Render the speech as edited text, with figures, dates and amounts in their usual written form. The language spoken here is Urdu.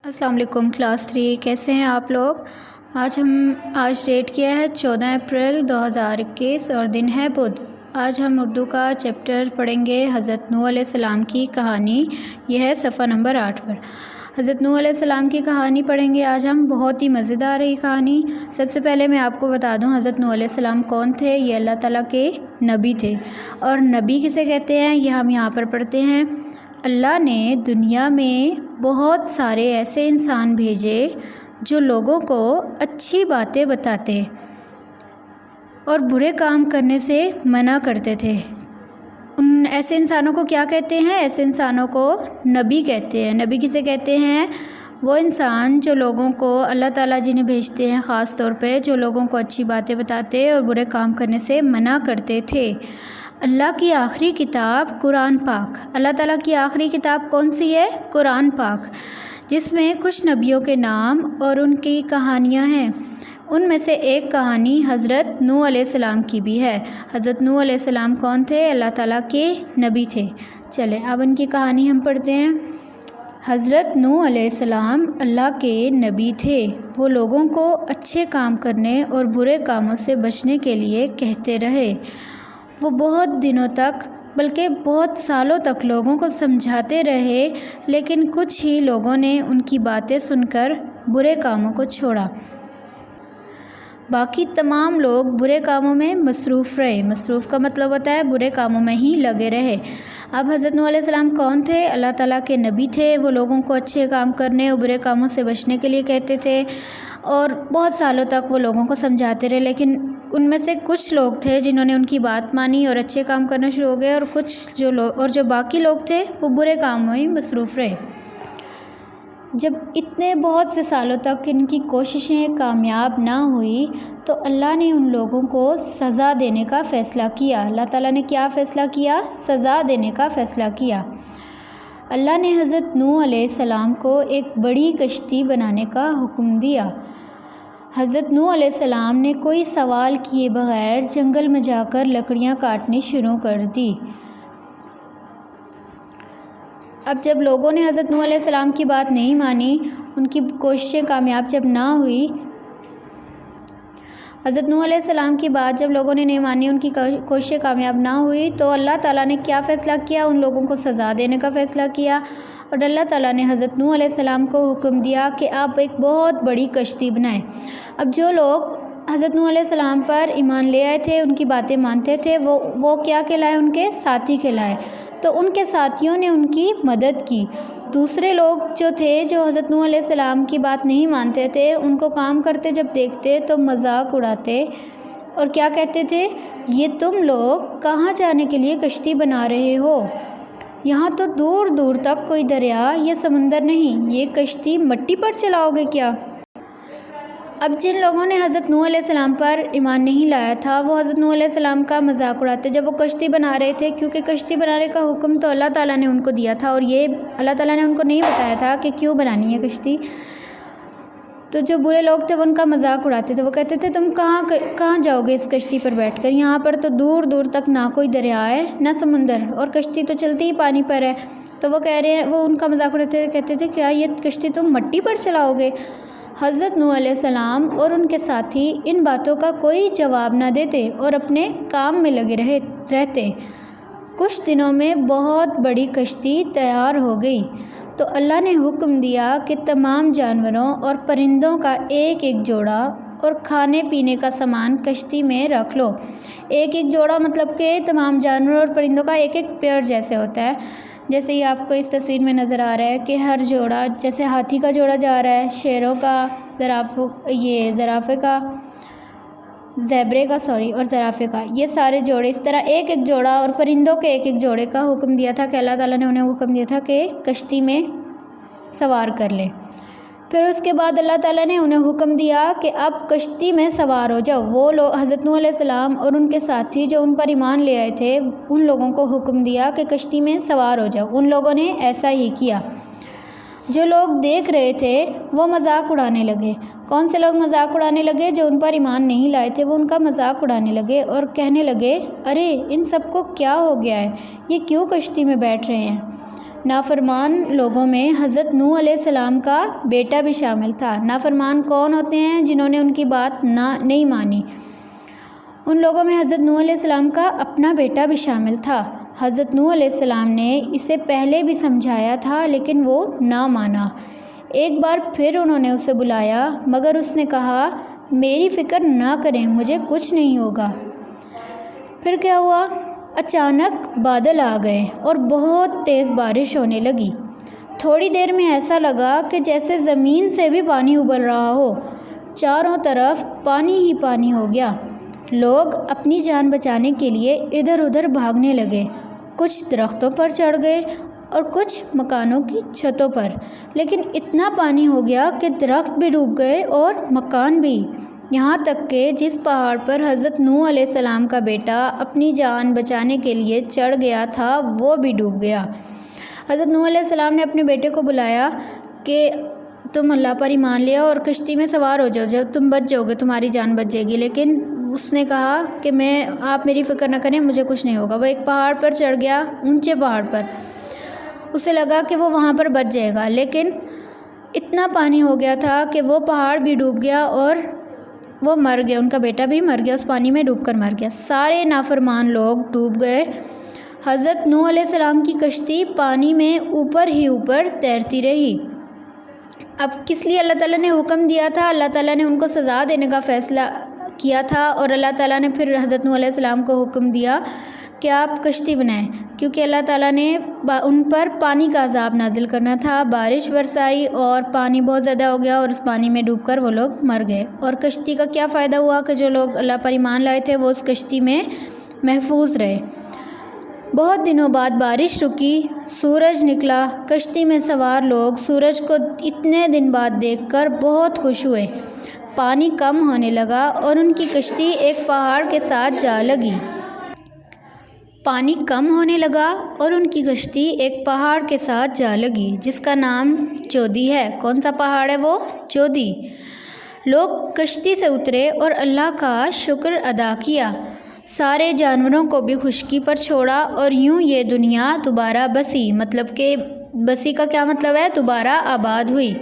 السلام علیکم کلاس 3 کیسے ہیں آپ لوگ؟ آج ڈیٹ کیا ہے 14 اپریل 2021 اور دن ہے بدھ۔ آج ہم اردو کا چیپٹر پڑھیں گے حضرت نوح علیہ السلام کی کہانی۔ یہ ہے صفحہ نمبر 8 پر۔ حضرت نوح علیہ السلام کی کہانی پڑھیں گے آج ہم، بہت ہی مزیدار ہے یہ کہانی۔ سب سے پہلے میں آپ کو بتا دوں حضرت نوح علیہ السلام کون تھے۔ یہ اللہ تعالیٰ کے نبی تھے، اور نبی کسے کہتے ہیں یہ ہم یہاں پر پڑھتے ہیں۔ اللہ نے دنیا میں بہت سارے ایسے انسان بھیجے جو لوگوں کو اچھی باتیں بتاتے اور برے کام کرنے سے منع کرتے تھے۔ ان ایسے انسانوں کو کیا کہتے ہیں؟ ایسے انسانوں کو نبی کہتے ہیں۔ نبی کسے کہتے ہیں؟ وہ انسان جو لوگوں کو اللہ تعالیٰ جنہیں بھیجتے ہیں، خاص طور پہ جو لوگوں کو اچھی باتیں بتاتے اور برے کام کرنے سے منع کرتے تھے۔ اللہ کی آخری کتاب قرآن پاک۔ اللہ تعالیٰ کی آخری کتاب کون سی ہے؟ قرآن پاک، جس میں کچھ نبیوں کے نام اور ان کی کہانیاں ہیں۔ ان میں سے ایک کہانی حضرت نوح علیہ السلام کی بھی ہے۔ حضرت نوح علیہ السلام کون تھے؟ اللہ تعالیٰ کے نبی تھے۔ چلیں اب ان کی کہانی ہم پڑھتے ہیں۔ حضرت نوح علیہ السلام اللہ کے نبی تھے۔ وہ لوگوں کو اچھے کام کرنے اور برے کاموں سے بچنے کے لیے کہتے رہے۔ وہ بہت دنوں تک بلکہ بہت سالوں تک لوگوں کو سمجھاتے رہے، لیکن کچھ ہی لوگوں نے ان کی باتیں سن کر برے کاموں کو چھوڑا۔ باقی تمام لوگ برے کاموں میں مصروف رہے۔ مصروف کا مطلب ہوتا ہے برے کاموں میں ہی لگے رہے۔ اب حضرت نوح علیہ السلام کون تھے؟ اللہ تعالیٰ کے نبی تھے۔ وہ لوگوں کو اچھے کام کرنے اور برے کاموں سے بچنے کے لیے کہتے تھے، اور بہت سالوں تک وہ لوگوں کو سمجھاتے رہے، لیکن ان میں سے کچھ لوگ تھے جنہوں نے ان کی بات مانی اور اچھے کام کرنا شروع ہو گئے، اور جو باقی لوگ تھے وہ برے کاموں میں مصروف رہے۔ جب اتنے بہت سے سالوں تک ان کی کوششیں کامیاب نہ ہوئی تو اللہ نے ان لوگوں کو سزا دینے کا فیصلہ کیا۔ اللہ تعالیٰ نے کیا فیصلہ کیا؟ سزا دینے کا فیصلہ کیا۔ اللہ نے حضرت نوح علیہ السلام کو ایک بڑی کشتی بنانے کا حکم دیا۔ حضرت نوح علیہ السلام نے کوئی سوال کیے بغیر جنگل میں جا کر لکڑیاں کاٹنی شروع کر دی۔ اب جب لوگوں نے حضرت نوح علیہ السلام کی بات نہیں مانی، ان کی کوششیں کامیاب جب نہ ہوئی، حضرت نوح علیہ السلام کی بات جب لوگوں نے نہیں مانی، ان کی کوششیں کامیاب نہ ہوئی، تو اللہ تعالیٰ نے کیا فیصلہ کیا؟ ان لوگوں کو سزا دینے کا فیصلہ کیا، اور اللہ تعالیٰ نے حضرت نوح علیہ السلام کو حکم دیا کہ آپ ایک بہت بڑی کشتی بنائیں۔ اب جو لوگ حضرت نوح علیہ السلام پر ایمان لے آئے تھے، ان کی باتیں مانتے تھے، وہ کیا کہلائے؟ ان کے ساتھی کہلائے۔ تو ان کے ساتھیوں نے ان کی مدد کی۔ دوسرے لوگ جو تھے، جو حضرت نوح علیہ السلام کی بات نہیں مانتے تھے، ان کو کام کرتے جب دیکھتے تو مذاق اڑاتے اور کیا کہتے تھے؟ یہ تم لوگ کہاں جانے کے لیے کشتی بنا رہے ہو؟ یہاں تو دور دور تک کوئی دریا یا سمندر نہیں، یہ کشتی مٹی پر چلاؤ گے کیا؟ اب جن لوگوں نے حضرت نوح علیہ السلام پر ایمان نہیں لایا تھا، وہ حضرت نوح علیہ السلام کا مذاق اڑاتے جب وہ کشتی بنا رہے تھے، کیونکہ کشتی بنانے کا حکم تو اللہ تعالیٰ نے ان کو دیا تھا، اور یہ اللہ تعالیٰ نے ان کو نہیں بتایا تھا کہ کیوں بنانی ہے کشتی۔ تو جو برے لوگ تھے وہ ان کا مذاق اڑاتے تھے، وہ کہتے تھے تم کہاں جاؤ گے اس کشتی پر بیٹھ کر؟ یہاں پر تو دور دور تک نہ کوئی دریا ہے نہ سمندر، اور کشتی تو چلتی ہی پانی پر ہے۔ تو وہ کہہ رہے ہیں، وہ ان کا مذاق اڑاتے تھے، کہتے تھے کیا یہ کشتی تم مٹی پر چلاؤ گے؟ حضرت نوح علیہ السلام اور ان کے ساتھی ان باتوں کا کوئی جواب نہ دیتے اور اپنے کام میں لگے رہتے۔ کچھ دنوں میں بہت بڑی کشتی تیار ہو گئی، تو اللہ نے حکم دیا کہ تمام جانوروں اور پرندوں کا ایک ایک جوڑا اور کھانے پینے کا سامان کشتی میں رکھ لو۔ ایک ایک جوڑا مطلب کہ تمام جانوروں اور پرندوں کا ایک ایک پیئر جیسے ہوتا ہے، جیسے یہ آپ کو اس تصویر میں نظر آ رہا ہے کہ ہر جوڑا، جیسے ہاتھی کا جوڑا جا رہا ہے، شیروں کا، زرافے کا، زیبرے کا اور زرافے کا، یہ سارے جوڑے اس طرح ایک ایک جوڑا، اور پرندوں کے ایک ایک جوڑے کا حکم دیا تھا کہ اللہ تعالیٰ نے انہیں حکم دیا تھا کہ کشتی میں سوار کر لیں۔ پھر اس کے بعد اللہ تعالیٰ نے انہیں حکم دیا کہ اب کشتی میں سوار ہو جاؤ۔ وہ لوگ حضرت نوح علیہ السلام اور ان کے ساتھی جو ان پر ایمان لے آئے تھے، ان لوگوں کو حکم دیا کہ کشتی میں سوار ہو جاؤ۔ ان لوگوں نے ایسا ہی کیا۔ جو لوگ دیکھ رہے تھے وہ مذاق اڑانے لگے۔ کون سے لوگ مذاق اڑانے لگے؟ جو ان پر ایمان نہیں لائے تھے، وہ ان کا مذاق اڑانے لگے اور کہنے لگے، ارے ان سب کو کیا ہو گیا ہے؟ یہ کیوں کشتی میں بیٹھ رہے ہیں؟ نافرمان لوگوں میں حضرت نوح علیہ السلام کا بیٹا بھی شامل تھا۔ نافرمان کون ہوتے ہیں؟ جنہوں نے ان کی بات نہیں مانی۔ ان لوگوں میں حضرت نوح علیہ السلام کا اپنا بیٹا بھی شامل تھا۔ حضرت نوح علیہ السلام نے اسے پہلے بھی سمجھایا تھا لیکن وہ نہ مانا۔ ایک بار پھر انہوں نے اسے بلایا مگر اس نے کہا میری فکر نہ کریں، مجھے کچھ نہیں ہوگا۔ پھر کیا ہوا؟ اچانک بادل آ گئے اور بہت تیز بارش ہونے لگی۔ تھوڑی دیر میں ایسا لگا کہ جیسے زمین سے بھی پانی ابل رہا ہو، چاروں طرف پانی ہی پانی ہو گیا۔ لوگ اپنی جان بچانے کے لیے ادھر ادھر بھاگنے لگے، کچھ درختوں پر چڑھ گئے اور کچھ مکانوں کی چھتوں پر، لیکن اتنا پانی ہو گیا کہ درخت بھی ڈوب گئے اور مکان بھی، یہاں تک کہ جس پہاڑ پر حضرت نوح علیہ السلام کا بیٹا اپنی جان بچانے کے لیے چڑھ گیا تھا وہ بھی ڈوب گیا۔ حضرت نوح علیہ السلام نے اپنے بیٹے کو بلایا کہ تم اللہ پر ایمان لیا اور کشتی میں سوار ہو جاؤ، جب تم بچ جاؤ گے تمہاری جان بچ جائے گی۔ لیکن اس نے کہا کہ آپ میری فکر نہ کریں، مجھے کچھ نہیں ہوگا۔ وہ ایک پہاڑ پر چڑھ گیا، اونچے پہاڑ پر، اسے لگا کہ وہ وہاں پر بچ جائے گا، لیکن اتنا پانی ہو گیا تھا کہ وہ پہاڑ بھی ڈوب گیا اور وہ مر گیا، ان کا بیٹا بھی مر گیا، اس پانی میں ڈوب کر مر گیا۔ سارے نافرمان لوگ ڈوب گئے۔ حضرت نوح علیہ السلام کی کشتی پانی میں اوپر ہی اوپر تیرتی رہی۔ اب کس لیے اللہ تعالیٰ نے حکم دیا تھا؟ اللہ تعالیٰ نے ان کو سزا دینے کا فیصلہ کیا تھا، اور اللہ تعالیٰ نے پھر حضرت نوح علیہ السلام کو حکم دیا کہ آپ کشتی بنائیں، کیونکہ اللہ تعالیٰ نے ان پر پانی کا عذاب نازل کرنا تھا۔ بارش برسائی اور پانی بہت زیادہ ہو گیا اور اس پانی میں ڈوب کر وہ لوگ مر گئے۔ اور کشتی کا کیا فائدہ ہوا کہ جو لوگ اللہ پر ایمان لائے تھے وہ اس کشتی میں محفوظ رہے۔ بہت دنوں بعد بارش رکی، سورج نکلا، کشتی میں سوار لوگ سورج کو اتنے دن بعد دیکھ کر بہت خوش ہوئے۔ پانی کم ہونے لگا اور ان کی کشتی ایک پہاڑ کے ساتھ جا لگی۔ پانی کم ہونے لگا اور ان کی کشتی ایک پہاڑ کے ساتھ جا لگی جس کا نام جودی ہے۔ کون سا پہاڑ ہے وہ؟ جودی۔ لوگ کشتی سے اترے اور اللہ کا شکر ادا کیا، سارے جانوروں کو بھی خشکی پر چھوڑا اور یوں یہ دنیا دوبارہ بسی، مطلب کہ بسی کا کیا مطلب ہے؟ دوبارہ آباد ہوئی۔